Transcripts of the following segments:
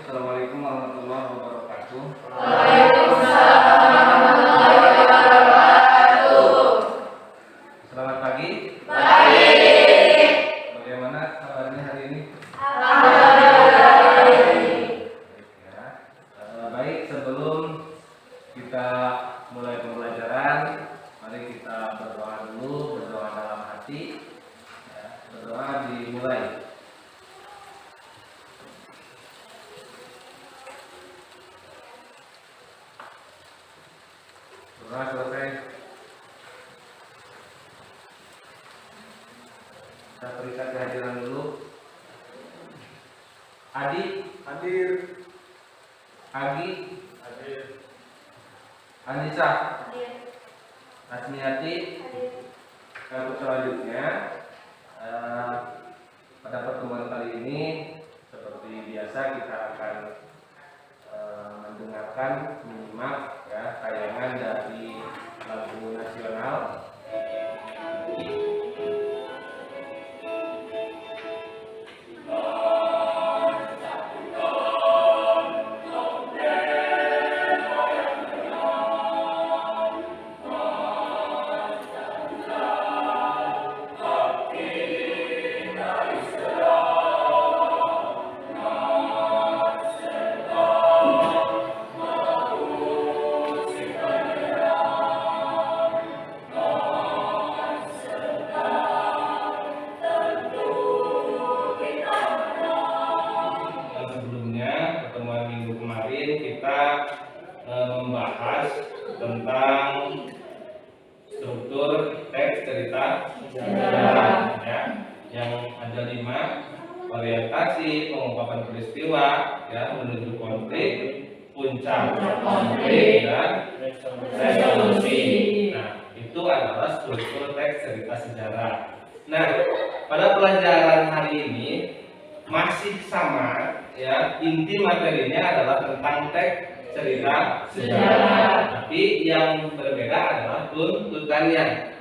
Assalamualaikum warahmatullahi wabarakatuh. Selamat pagi. Bagaimana kabarnya hari ini? Ya. Baik, sebelum kita mulai pembelajaran, mari kita berdoa dulu, berdoa dalam hati. Ya, berdoa dimulai. Berdoa selesai. Kita berikan kehadiran dulu. Adi hadir. Agi hadir. Anissa hadir. Asmiati hadir. Untuk selanjutnya, pada pertemuan kali ini seperti biasa kita akan mendengarkan, menyimak ya tayangan dari lagu nasional. Kita membahas tentang struktur teks cerita sejarah ya, yang ada 5: orientasi, pengungkapan peristiwa ya, menuju konflik, puncak konflik, dan resolusi. Nah, itu adalah struktur teks cerita sejarah. Nah, pada pelajaran hari ini masih sama ya, inti materinya adalah tentang teks cerita sejarah, tapi yang berbeda adalah tuntutannya.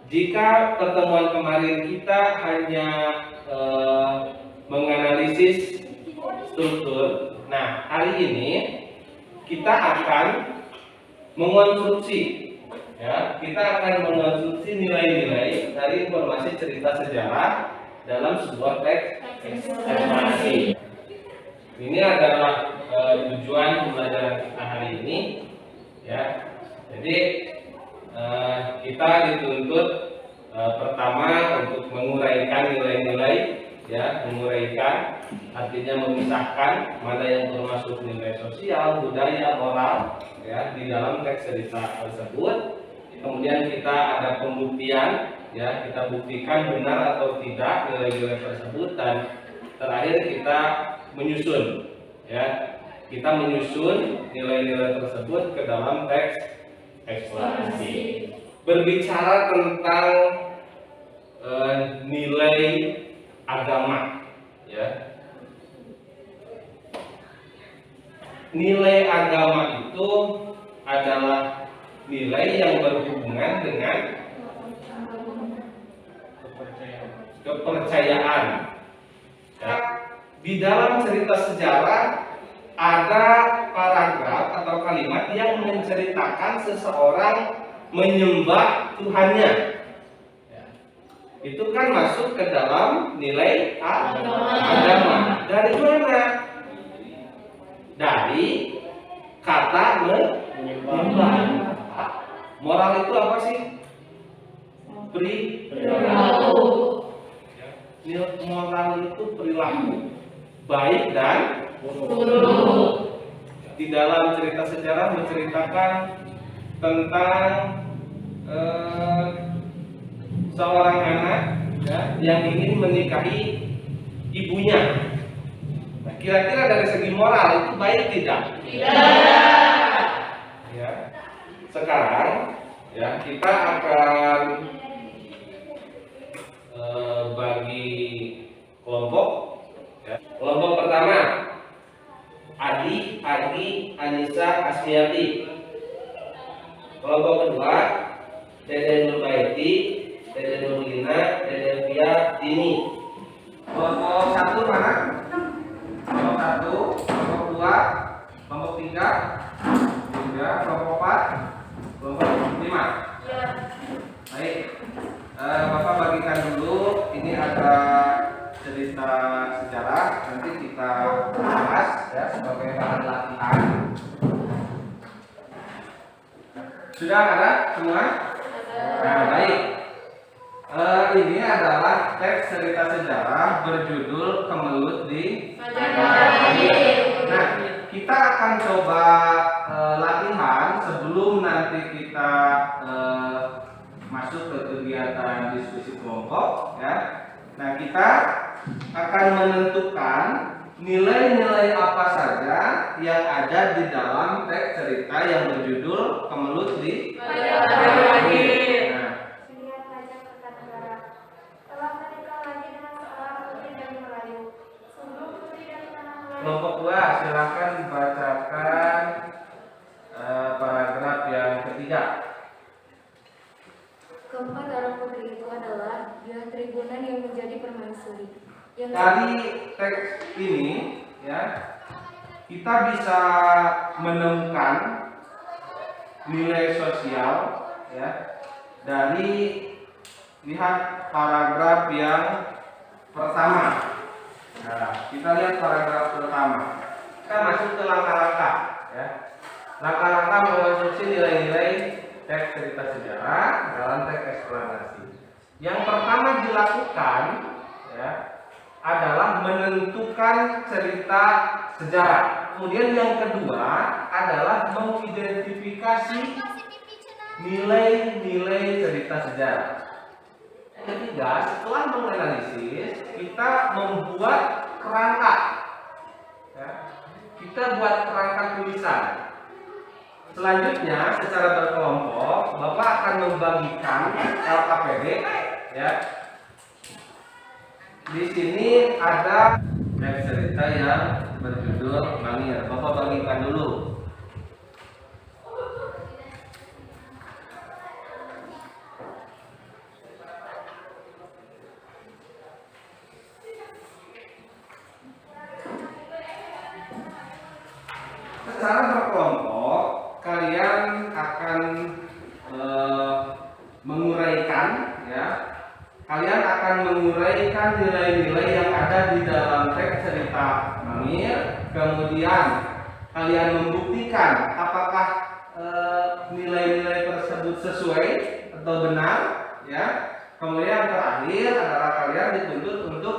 Jika pertemuan kemarin kita hanya menganalisis struktur, nah hari ini kita akan mengonstruksi ya, kita akan mengonstruksi nilai-nilai dari informasi cerita sejarah dalam sebuah teks ekspresi. Ini adalah tujuan pembelajaran kita hari ini ya. Jadi kita dituntut pertama untuk menguraikan nilai-nilai ya, menguraikan artinya memisahkan mana yang termasuk nilai sosial, budaya, moral ya di dalam teks cerita tersebut. Kemudian kita ada pembuktian ya, kita buktikan benar atau tidak nilai-nilai tersebut, dan terakhir kita menyusun ya, kita menyusun nilai-nilai tersebut ke dalam teks ekspresi. Berbicara tentang nilai agama ya, nilai agama itu adalah nilai yang berhubungan dengan kepercayaan ya. Di dalam cerita sejarah ada paragraf atau kalimat yang menceritakan seseorang menyembah Tuhannya ya. Itu kan masuk ke dalam nilai agama. Dari mana? Dari kata menyembah. Moral itu apa sih? Perilaku. Moral itu perilaku baik dan buruk. Di dalam cerita sejarah menceritakan tentang seorang anak ya, yang ingin menikahi ibunya. Nah, kira-kira dari segi moral itu baik tidak? Tidak. Ya. Sekarang ya kita akan bagi kelompok. Ya. Kelompok pertama Adi, Agi, Anissa, Asmiati. Kelompok kedua Deden Nurbaiti, Deden Nurlina, Deden Pia, Dini. Kelompok satu mana? Kelompok satu, kelompok dua, kelompok tiga, kelompok empat, kelompok lima. Baik, Bapak bagikan dulu. Ini ada cerita sejarah. Nanti kita bahas ya sebagai bahan latihan. Sudah ada semua? Nah, baik. Ini adalah teks cerita sejarah berjudul Kemelut di Majapahit. Nah, kita akan coba latihan sebelum nanti kita masuk ke kegiatan diskusi kelompok. Ya. Nah, kita akan menentukan nilai-nilai apa saja yang ada di dalam teks cerita yang berjudul Kemelut di Majapahit. Kelompok 2, silakan bacakan paragraf yang ketiga. Keempat orang putri itu adalah Diah Tribunan yang menjadi permaisuri. Dari teks ini, ya, kita bisa menemukan nilai sosial, ya, dari lihat paragraf yang pertama. Nah, kita lihat paragraf pertama. Kita masuk ke langkah-langkah, ya. Langkah-langkah mengonstruksi nilai-nilai teks cerita sejarah dalam teks eksplanasi. Yang pertama dilakukan, ya, adalah menentukan cerita sejarah. Kemudian yang kedua adalah mengidentifikasi nilai-nilai cerita sejarah. Yang ketiga, setelah menganalisis, kita membuat kerangka. Ya, kita buat kerangka tulisan. Selanjutnya, secara berkelompok, Bapak akan membagikan LKPD. Ya. Di sini ada cerita yang berjudul Mangir. Bapak bagikan dulu. Secara berkelompok, kalian akan menguraikan, ya. Kalian akan menguraikan nilai-nilai yang ada di dalam teks cerita Mangir. Kemudian kalian membuktikan apakah nilai-nilai tersebut sesuai atau benar, ya. Kemudian terakhir adalah kalian dituntut untuk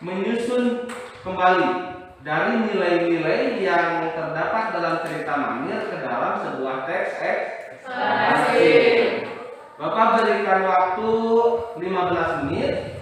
menyusun kembali dari nilai-nilai yang terdapat dalam cerita Mangir ke dalam sebuah teks eksplanasi. Bapak berikan waktu 15 menit.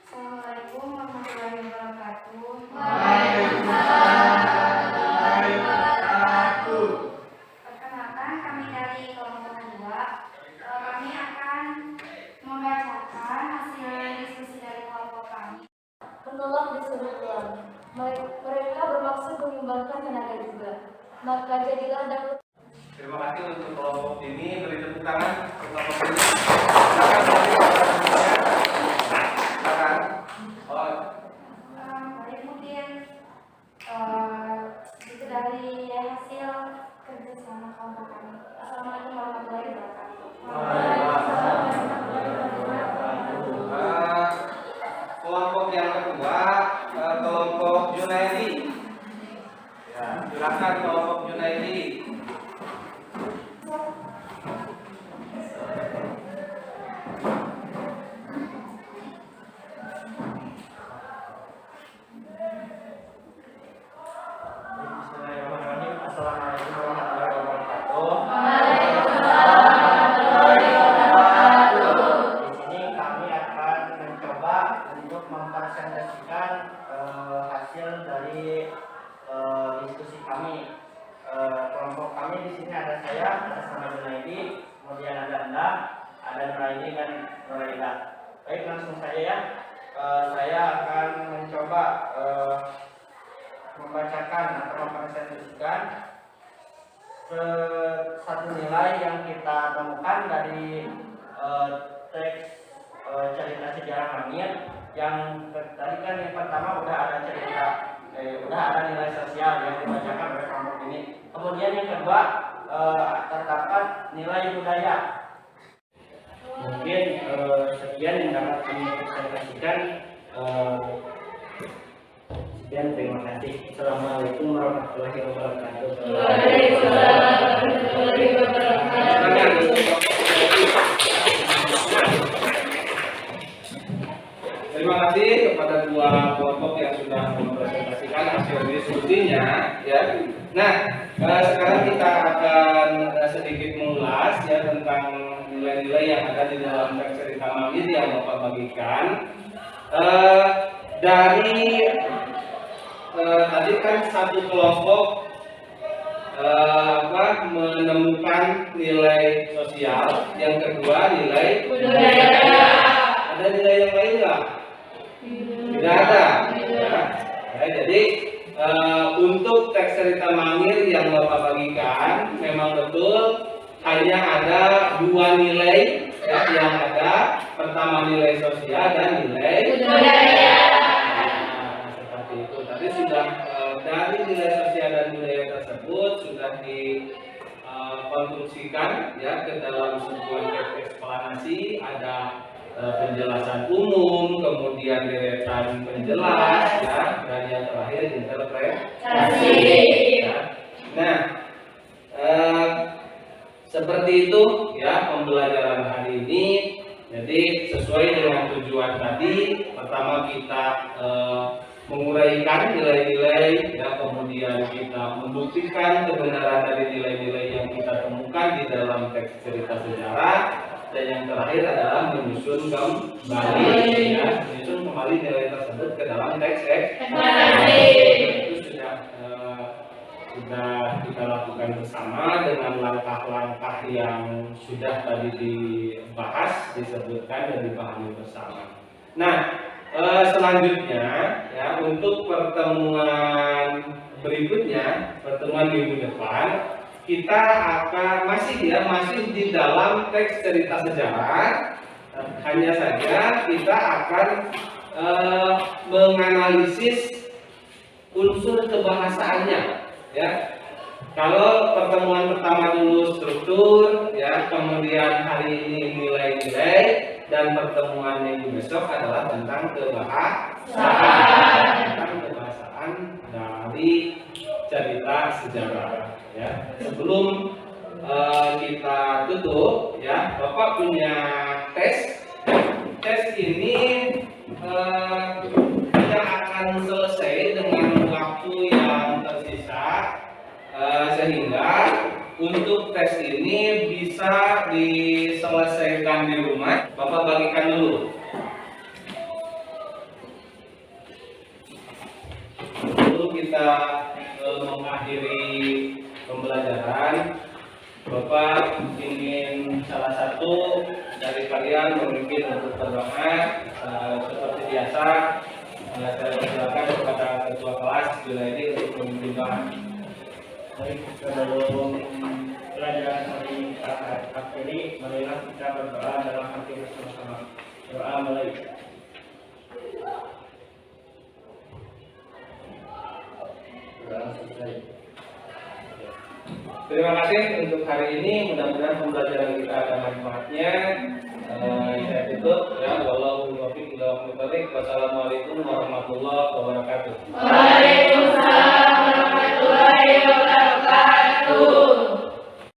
Assalamualaikum warahmatullahi wabarakatuh. Perkenalkan, kami dari kelompok kedua. Kami akan membacakan hasil diskusi dari kelompok kami. Menolak disuruh pulang. Mereka bermaksud menyumbangkan tenaga juga. Maka jadilah dapat. Terima kasih untuk kelompok ini. Beri tepuk tangan untuk kelompok ini. Silakan. Kemudian itu dari hasil kerjasama kelompok kami. Assalamualaikum warahmatullahi wabarakatuh. Kelompok yang kedua, kelompok Junaidi. Ya, silakan kelompok Junaidi. di sini ada saya, ada sama Junaidi, kemudian ada Anda, ada Nuraini dan Nuraida. Baik, langsung saja ya. Saya akan mencoba membacakan atau mempresentasikan satu nilai yang kita temukan dari teks cerita sejarah Mangir. Yang tadi kan yang pertama udah ada cerita, udah ada nilai sosial yang dibacakan oleh kelompok ini. Kemudian yang kedua terdapat nilai budaya. Mungkin sekian yang dapat kami presentasikan. Sekian, terima kasih. Assalamualaikum warahmatullahi wabarakatuh. Waalaikumsalam warahmatullahi wabarakatuh. Terima kasih kepada dua kelompok yang sudah mempresentasikan hasil diskusinya, ya. Nah, sekarang kita akan sedikit mengulas ya tentang nilai-nilai yang ada di dalam teks cerita Mangir yang Bapak bagikan. Tadi kan satu kelompok menemukan nilai sosial, yang kedua nilai budaya. Ada nilai yang lain nggak? Tidak ada. Ya, jadi untuk teks cerita Mangir yang Bapak bagikan memang betul hanya ada dua nilai ya, yang ada. Pertama nilai sosial dan nilai budaya. Seperti itu. Tadi sudah dari nilai sosial dan budaya tersebut sudah dikonstruksikan ya ke dalam sebuah teks eksplanasi. Ada penjelasan umum, kemudian deretan penjelas, ya, dan yang terakhir interpretasi. Ya. Nah, seperti itu ya pembelajaran hari ini. Jadi sesuai dengan tujuan tadi, pertama kita menguraikan nilai-nilai, ya, kemudian kita membuktikan kebenaran dari nilai-nilai yang kita temukan di dalam teks cerita sejarah. Dan yang terakhir adalah menyusun kembali, ya, menyusun kembali nilai tersebut ke dalam teks eksplanasi. Itu sudah kita lakukan bersama dengan langkah-langkah yang sudah tadi dibahas, disebutkan dan dipahami bersama. Nah, selanjutnya ya untuk pertemuan berikutnya, pertemuan minggu depan, kita akan masih di dalam teks cerita sejarah. Hanya saja kita akan menganalisis unsur kebahasaannya, ya. Kalau pertemuan pertama dulu struktur, ya, kemudian hari ini nilai-nilai, dan pertemuan minggu besok adalah tentang kebahasaan dari cerita sejarah. Ya, sebelum kita tutup, ya, Bapak punya tes. Tes ini tidak akan selesai dengan waktu yang tersisa, sehingga untuk tes ini bisa diselesaikan di rumah. Bapak bagikan dulu. Lalu kita mengakhiri pembelajaran. Bapak ingin salah satu dari kalian memimpin untuk berdoa. Seperti biasa, saya persilakan kepada ketua kelas Junaidi untuk memimpin doa. Baik, sebelum pelajaran hari kita akhiri, marilah kita berdoa dalam hati bersama-sama. Doa mulai. Terima kasih untuk hari ini. Mudah-mudahan pembelajaran kita ada manfaatnya. Saya tutup ya. Wallahu muwaffiq ila aqwamit thoriq. Wassalamualaikum warahmatullahi wabarakatuh. Waalaikumsalam warahmatullahi wabarakatuh.